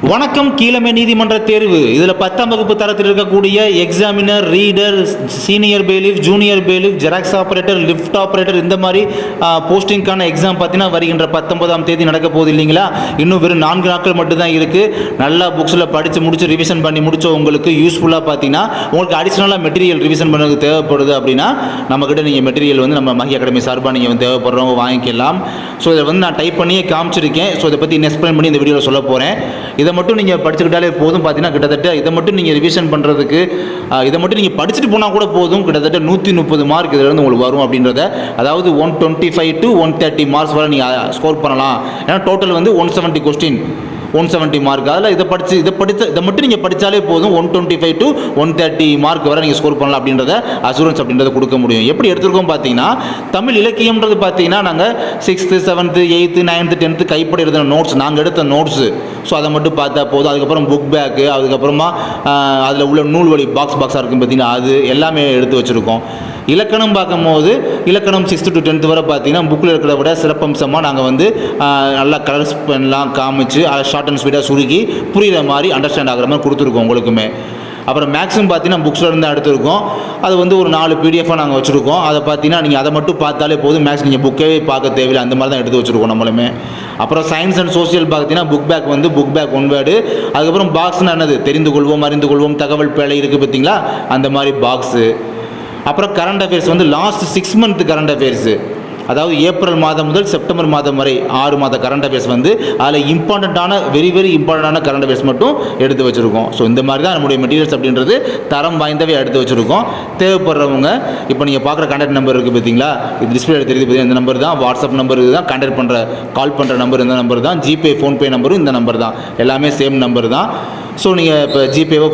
வணக்கம். கீழமை நீதிமன்ற தேர்வு இதில் 10ஆம் வகுப்பு தரத்தில் இருக்கக்கூடிய examiner, reader, senior பெயிலிஃப், junior பெயிலிஃப், xerox operator, lift operator இந்த மாதிரி போஸ்டிங்கான எக்ஸாம் பார்த்தீங்கன்னா வருகின்ற 19ஆம் தேதி நடக்க போகுது இல்லைங்களா? இன்னும் வெறும் 4 நாட்கள் மட்டும்தான் இருக்குது. நல்லா புக்ஸில் படித்து முடிச்சு ரிவிஷன் பண்ணி முடிச்ச உங்களுக்கு யூஸ்ஃபுல்லாக பார்த்தீங்கன்னா உங்களுக்கு அடிஷ்னலாக மெட்டீரியல் ரிவிஷன் பண்ணுறதுக்கு தேவைப்படுது அப்படின்னா நம்மக்கிட்ட நீங்கள் மெட்டீரியல் வந்து நம்ம மகி அகாடமி சார்பாக நீங்கள் வந்து தேவைப்படுறவங்க வாங்கிக்கலாம். ஸோ இதை வந்து நான் டைப் பண்ணியே காமிச்சிருக்கேன். ஸோ இதை பற்றி எக்ஸ்பிளைன் பண்ணி இந்த வீடியோவில் சொல்ல போகிறேன். இதை மட்டும் நீங்கள் படிச்சுக்கிட்டாலே போதும். பார்த்தீங்கன்னா கிட்டத்தட்ட இதை மட்டும் நீங்கள் ரிவிஷன் பண்ணுறதுக்கு இதை மட்டும் நீங்கள் படிச்சுட்டு போனால் கூட போதும். கிட்டத்தட்ட 130 மார்க் இதிலேருந்து உங்களுக்கு வரும் அப்படின்றத, அதாவது 125 to 130 மார்க்ஸ் வரை நீங்கள் ஸ்கோர் பண்ணலாம். ஏன்னா டோட்டல் வந்து 170 கொஸ்டின், 170 மார்க். அதில் இதை மட்டும் நீங்கள் படித்தாலே போதும். 125 to 130 மார்க் வரை நீங்கள் ஸ்கோர் பண்ணலாம் அப்படின்றத அசூரன்ஸ் அப்படின்றத கொடுக்க முடியும். எப்படி எடுத்துருக்கோம் பார்த்தீங்கன்னா, தமிழ் இலக்கியம்ன்றது பார்த்தீங்கன்னா நாங்கள் 6th, 7th, 8th, 9th, 10th கைப்படி எழுதின நோட்ஸ், நாங்கள் எடுத்த நோட்ஸு. ஸோ அதை மட்டும் பார்த்தா போதும். அதுக்கப்புறம் புக் பேக்கு, அதுக்கப்புறமா அதில் உள்ள நூல்வழி பாக்ஸாக இருக்கும் பார்த்தீங்கன்னா அது எல்லாமே எடுத்து வச்சுருக்கோம். இலக்கணம் பார்க்கும்போது இலக்கணம் 6th to 10th வரை பார்த்தீங்கன்னா புக்கில் இருக்கிறத விட சிறப்பம்சமாக நாங்கள் வந்து நல்லா கலர்ஸ் பென்லாம் காமிச்சு அதை ஷார்ட் அண்ட் ஸ்வீட்டாக சுருக்கி புரிகிற மாதிரி அண்டர்ஸ்டாண்ட் ஆகிற மாதிரி கொடுத்துருக்கோம் உங்களுக்குமே. அப்புறம் மேக்ஸிமம் பார்த்தீங்கன்னா புக்ஸில் இருந்து எடுத்துருக்கோம். அது வந்து ஒரு 4 பிடிஎஃபாக நாங்கள் வச்சுருக்கோம். அதை பார்த்தீங்கன்னா நீங்கள் அதை மட்டும் பார்த்தாலே போதும். மேக்ஸ் நீங்கள் புக்கே பார்க்க தேவையில்லை, அந்த மாதிரி தான் எடுத்து வச்சுருக்கோம் நம்மளுமே. அப்புறம் சயின்ஸ் அண்ட் சோசியல் பார்த்தீங்கன்னா புக் பேக் வந்து புக் பேக் 1 வேர்டு. அதுக்கப்புறம் பாக்ஸ்னால் என்னது, தெரிந்து கொள்வோம், அறிந்து கொள்வோம், தகவல் பேழை இருக்குது பார்த்தீங்களா, அந்த மாதிரி பாக்ஸு. அப்புறம் கரண்ட் அஃபேர்ஸ் வந்து லாஸ்ட் 6 month கரண்ட் அஃபேர்ஸு, அதாவது ஏப்ரல் மாதம் முதல் செப்டம்பர் மாதம் வரை 6 மாத கரண்ட் அஃபேர்ஸ் வந்து அதில் இம்பார்ட்டண்ட்டான வெரி இம்பார்ட்டண்டான கரண்ட் அஃபேர்ஸ் மட்டும் எடுத்து வச்சுருக்கோம். ஸோ இந்த மாதிரி தான் நம்முடைய மெட்டீரியல்ஸ் அப்படின்றது தரம் வாய்ந்தவே எடுத்து வச்சுருக்கோம். தேவைப்படுறவங்க இப்போ நீங்கள் பார்க்குற கான்டாக்ட் நம்பர் இருக்குது பார்த்தீங்களா, இது டிஸ்பிளே தெரியுது பார்த்தீங்கன்னா, இந்த நம்பர் தான் வாட்ஸ்அப் நம்பர். இதுதான் கான்டாக்ட் பண்ணுற கால் பண்ணுற நம்பர், இந்த நம்பர் தான். ஜிபே, ஃபோன்பே நம்பரும் இந்த நம்பர் தான். எல்லாமே சேம் நம்பர் தான். ஸோ நீங்கள் இப்போ ஜிபேவோ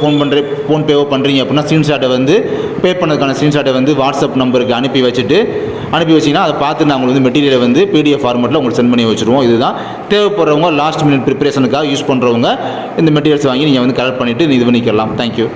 ஃபோன்பேவோ பண்ணுறீங்க அப்படின்னா ஸ்க்ரீன்ஷாட்டை வந்து பே பண்ணதுக்கான ஸ்க்ரீன்ஷாட்டை வந்து வாட்ஸ்அப் நம்பருக்கு அனுப்பி வச்சிங்கன்னா அதை பார்த்து நான் உங்களுக்கு வந்து மெட்டீரியலை வந்து பிடிஎஃப் ஃபார்மெட்டில் உங்களுக்கு சென்ட் பண்ணி வச்சுருவோம். இதுதான் தேவைப்படுறவங்க லாஸ்ட் மினிட் ப்ரிப்பரேஷனுக்காக யூஸ் பண்ணுறவங்க இந்த மெட்டீரியல்ஸ் வாங்கி நீங்கள் வந்து கலெக்ட் பண்ணிவிட்டு இது பண்ணிக்கலாம். தேங்க்யூ.